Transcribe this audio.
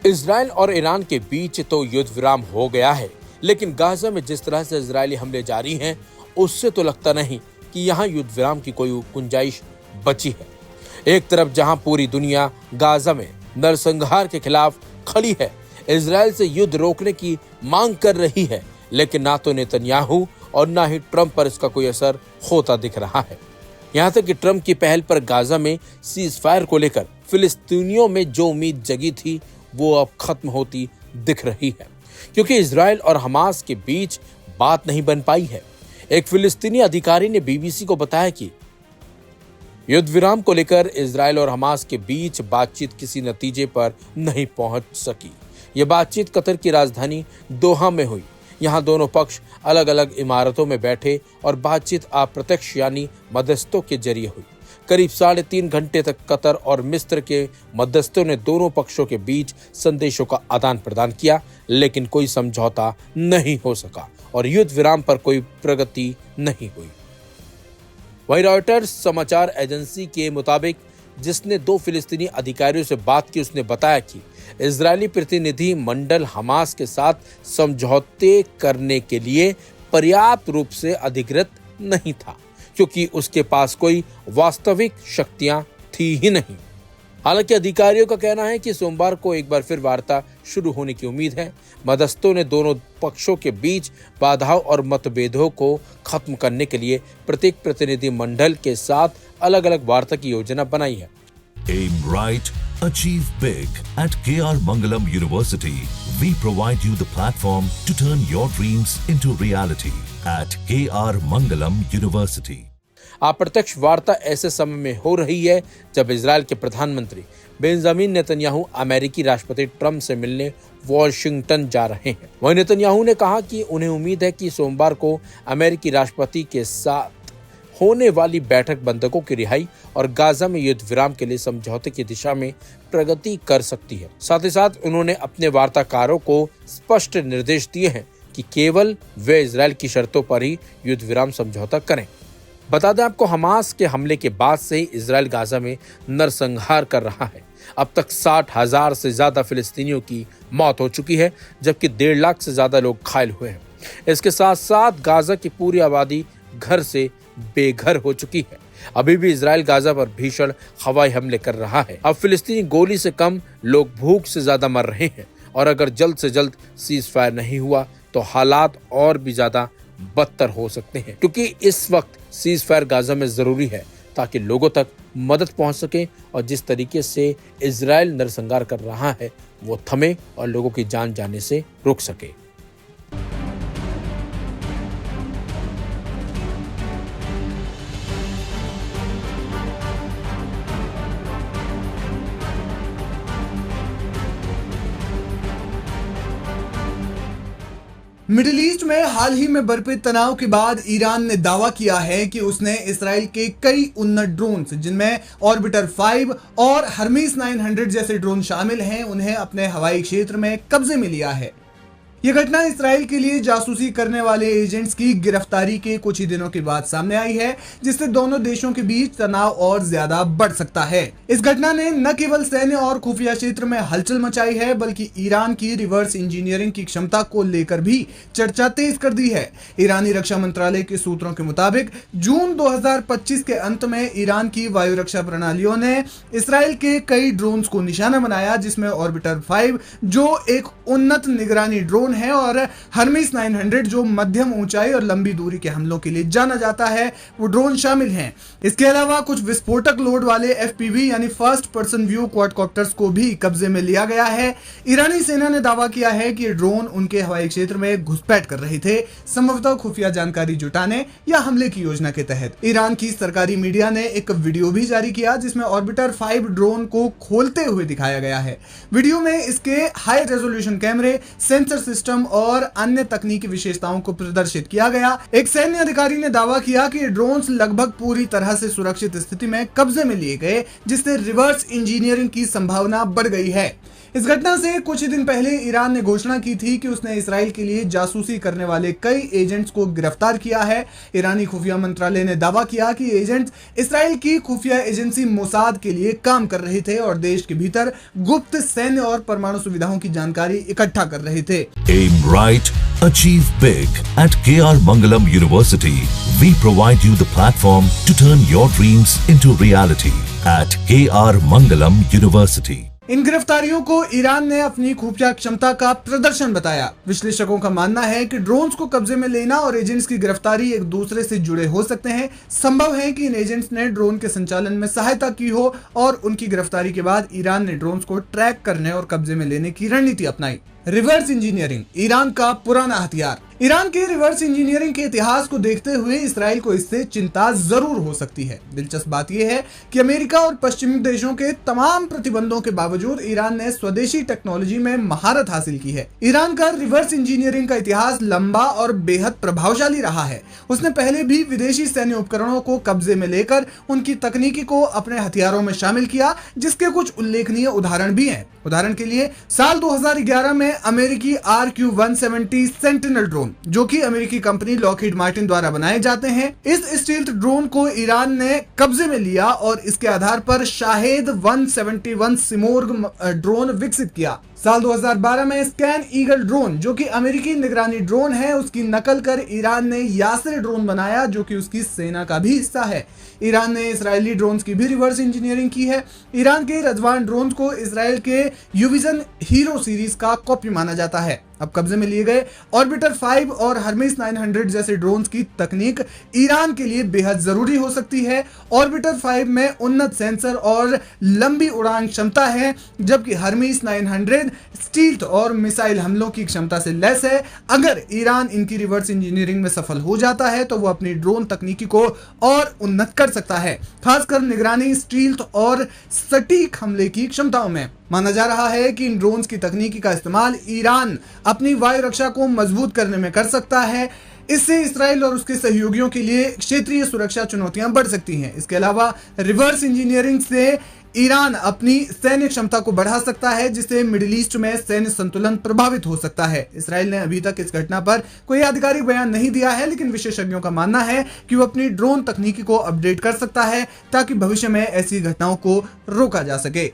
Israel और Iran के बीच तो युद्ध विराम हो गया है, लेकिन गाजा में जिस तरह से इजरायली हमले जारी हैं, उससे तो लगता नहीं कि यहाँ युद्ध विराम की कोई गुंजाइश बची है। एक तरफ जहां पूरी दुनिया गाजा में नरसंहार के खिलाफ खड़ी है, इजराइल से युद्ध रोकने की मांग कर रही है, लेकिन ना तो नेतन्याहू और ना ही ट्रंप पर इसका कोई असर होता दिख रहा है। यहाँ तक कि ट्रंप की पहल पर गाजा में सीज फायर को लेकर फिलिस्तीनियों में जो उम्मीद जगी थी, वो अब खत्म होती दिख रही है, क्योंकि इजराइल और हमास के बीच बात नहीं बन पाई है। एक फिलिस्तीनी अधिकारी ने बीबीसी को बताया कि युद्ध विराम को लेकर इजराइल और हमास के बीच बातचीत किसी नतीजे पर नहीं पहुंच सकी। यह बातचीत कतर की राजधानी दोहा में हुई। यहाँ दोनों पक्ष अलग अलग इमारतों में बैठे और बातचीत अप्रत्यक्ष यानी मध्यस्थों के जरिए हुई। करीब 3.5 घंटे तक कतर और मिस्र के मध्यस्थों ने दोनों पक्षों के बीच संदेशों का आदान प्रदान किया, लेकिन कोई समझौता नहीं हो सका और युद्ध विराम पर कोई प्रगति नहीं हुई। वहीं रॉयटर्स समाचार एजेंसी के मुताबिक जिसने 2 फिलिस्तीनी अधिकारियों से बात की, उसने बताया कि इजरायली प्रतिनिधि मंडल हमास के साथ समझौते करने के लिए पर्याप्त रूप से अधिकृत नहीं था, क्योंकि उसके पास कोई वास्तविक शक्तियां थी ही नहीं। हालांकि अधिकारियों का कहना है कि सोमवार को एक बार फिर वार्ता शुरू होने की उम्मीद है। मध्यस्थों ने दोनों पक्षों के बीच बाधाओं और मतभेदों को खत्म करने के लिए प्रत्येक प्रतिनिधि मंडल के साथ अलग अलग वार्ता की योजना बनाई है। Aim right, achieve big. At KR Mangalam University, we provide you the platform to turn your dreams into reality. At KR Mangalam University. अप्रत्यक्ष वार्ता ऐसे समय में हो रही है जब इजराइल के प्रधानमंत्री बेंजामिन नेतन्याहू अमेरिकी राष्ट्रपति ट्रंप से मिलने वॉशिंगटन जा रहे हैं। वहीं नेतन्याहू ने कहा कि उन्हें उम्मीद है कि सोमवार को अमेरिकी राष्ट्रपति के साथ होने वाली बैठक बंधकों की रिहाई और गाजा में युद्ध विराम के लिए समझौते की दिशा में प्रगति कर सकती है। साथ ही साथ उन्होंने अपने वार्ताकारों को स्पष्ट निर्देश दिए हैं कि केवल वे इजराइल की शर्तों पर ही युद्ध विराम समझौता करें। बता दें आपको, हमास के हमले के बाद से इजराइल गाजा में नरसंहार कर रहा है। अब तक 60,000 से ज्यादा फिलिस्तीनियों की मौत हो चुकी है, जबकि 1.5 लाख से ज्यादा लोग घायल हुए हैं। इसके साथ साथ गाजा की पूरी आबादी घर से बेघर हो चुकी है। अभी भी इजराइल गाजा पर भीषण हवाई हमले कर रहा है। अब फिलिस्तीनी गोली से कम, लोग भूख से ज्यादा मर रहे हैं और अगर जल्द से जल्द सीज फायर नहीं हुआ तो हालात और भी ज्यादा बदतर हो सकते हैं, क्योंकि इस वक्त सीज फायर गाजा में जरूरी है ताकि लोगों तक मदद पहुंच सके और जिस तरीके से इजराइल नरसंहार कर रहा है वो थमे और लोगों की जान जाने से रुक सके। मिडिल ईस्ट में हाल ही में बरपे तनाव के बाद ईरान ने दावा किया है कि उसने इसराइल के कई उन्नत ड्रोन्स, जिनमें ऑर्बिटर 5 और हर्मीस 900 जैसे ड्रोन शामिल हैं, उन्हें अपने हवाई क्षेत्र में कब्जे में लिया है। यह घटना इसराइल के लिए जासूसी करने वाले एजेंट्स की गिरफ्तारी के कुछ ही दिनों के बाद सामने आई है, जिससे दोनों देशों के बीच तनाव और ज्यादा बढ़ सकता है। इस घटना ने न केवल सैन्य और खुफिया क्षेत्र में हलचल मचाई है, बल्कि ईरान की रिवर्स इंजीनियरिंग की क्षमता को लेकर भी चर्चा तेज कर दी है। ईरानी रक्षा मंत्रालय के सूत्रों के मुताबिक जून 2025 के अंत में ईरान की वायु रक्षा प्रणालियों ने इसराइल के कई ड्रोन्स को निशाना बनाया, जिसमें ऑर्बिटर 5 जो एक उन्नत निगरानी ड्रोन है और हर्मीस 900 जो मध्यम ऊंचाई और लंबी दूरी के हमलों के लिए जाना जाता है, वो ड्रोन शामिल हैं। इसके अलावा कुछ विस्फोटक लोड वाले एफपीवी यानी फर्स्ट पर्सन व्यू क्वाडकॉप्टर्स को भी कब्जे में लिया गया है। ईरानी सेना ने दावा किया है कि ये ड्रोन उनके हवाई क्षेत्र में घुसपैठ कर रहे थे, संभवतः खुफिया जानकारी जुटाने या हमले की योजना के तहत। ईरान की सरकारी मीडिया ने एक वीडियो भी जारी किया जिसमें ऑर्बिटर 5 ड्रोन को खोलते हुए दिखाया गया है। वीडियो में इसके हाई रेजोल्यूशन कैमरे, सेंसर सिस्टम और अन्य तकनीकी विशेषताओं को प्रदर्शित किया गया। एक सैन्य अधिकारी ने दावा किया कि ड्रोन्स लगभग पूरी तरह से सुरक्षित स्थिति में कब्जे में लिए गए, जिससे रिवर्स इंजीनियरिंग की संभावना बढ़ गई है। इस घटना से कुछ ही दिन पहले ईरान ने घोषणा की थी कि उसने इसराइल के लिए जासूसी करने वाले कई एजेंट्स को गिरफ्तार किया है। ईरानी खुफिया मंत्रालय ने दावा किया कि एजेंट्स इसराइल की खुफिया एजेंसी मोसाद के लिए काम कर रहे थे और देश के भीतर गुप्त सैन्य और परमाणु सुविधाओं की जानकारी इकट्ठा कर रहे थे। Aim right, achieve big. At KR Mangalam University, we provide you the platform to turn your dreams into reality. At KR Mangalam University. इन गिरफ्तारियों को ईरान ने अपनी खुफिया क्षमता का प्रदर्शन बताया। विश्लेषकों का मानना है कि ड्रोन्स को कब्जे में लेना और एजेंट्स की गिरफ्तारी एक दूसरे से जुड़े हो सकते हैं। संभव है कि इन एजेंट्स ने ड्रोन के संचालन में सहायता की हो और उनकी गिरफ्तारी के बाद ईरान ने ड्रोन्स को ट्रैक करने और कब्जे में लेने की रणनीति अपनाई। रिवर्स इंजीनियरिंग ईरान का पुराना हथियार। ईरान के रिवर्स इंजीनियरिंग के इतिहास को देखते हुए इसराइल को इससे चिंता जरूर हो सकती है। दिलचस्प बात यह है कि अमेरिका और पश्चिमी देशों के तमाम प्रतिबंधों के बावजूद ईरान ने स्वदेशी टेक्नोलॉजी में महारत हासिल की है। ईरान का रिवर्स इंजीनियरिंग का इतिहास लंबा और बेहद प्रभावशाली रहा है। उसने पहले भी विदेशी सैन्य उपकरणों को कब्जे में लेकर उनकी तकनीकी को अपने हथियारों में शामिल किया, जिसके कुछ उल्लेखनीय उदाहरण भी हैं। उदाहरण के लिए साल 2011 में अमेरिकी RQ-170 सेंटिनल ड्रोन, जो कि अमेरिकी कंपनी लॉकहीड मार्टिन द्वारा बनाए जाते हैं, इस स्टील्थ ड्रोन को ईरान ने कब्जे में लिया और इसके आधार पर शाहेद 171 सिमोर्ग ड्रोन विकसित किया। साल 2012 में स्कैन ईगल ड्रोन, जो कि अमेरिकी निगरानी ड्रोन है, उसकी नकल कर ईरान ने यासिर ड्रोन बनाया, जो कि उसकी सेना का भी हिस्सा है। ईरान ने इसराइली ड्रोन्स की भी रिवर्स इंजीनियरिंग की है। ईरान के रजवान ड्रोन्स को इसराइल के यूविजन हीरो सीरीज का कॉपी माना जाता है। अब कब्जे में लिए गए ऑर्बिटर 5 और हर्मीस 900 जैसे ड्रोन्स की तकनीक ईरान के लिए बेहद जरूरी हो सकती है। ऑर्बिटर 5 में उन्नत सेंसर और लंबी उड़ान क्षमता है, जबकि हर्मीस 900 स्टील्थ और मिसाइल हमलों की क्षमता से लैस है। अगर ईरान इनकी रिवर्स इंजीनियरिंग में सफल हो जाता है तो वो अपनी ड्रोन तकनीकी को और उन्नत कर सकता है, खासकर निगरानी, स्टील्थ और सटीक हमले की क्षमताओं में। माना जा रहा है कि इन ड्रोन्स की तकनीकी का इस्तेमाल ईरान अपनी वायु रक्षा को मजबूत करने में कर सकता है। इससे इसराइल और उसके सहयोगियों के लिए क्षेत्रीय सुरक्षा चुनौतियां बढ़ सकती हैं। इसके अलावा रिवर्स इंजीनियरिंग से ईरान अपनी सैन्य क्षमता को बढ़ा सकता है, जिससे मिडिल ईस्ट में सैन्य संतुलन प्रभावित हो सकता है। इसराइल ने अभी तक इस घटना पर कोई आधिकारिक बयान नहीं दिया है, लेकिन विशेषज्ञों का मानना है कि वो अपनी ड्रोन तकनीकी को अपडेट कर सकता है ताकि भविष्य में ऐसी घटनाओं को रोका जा सके।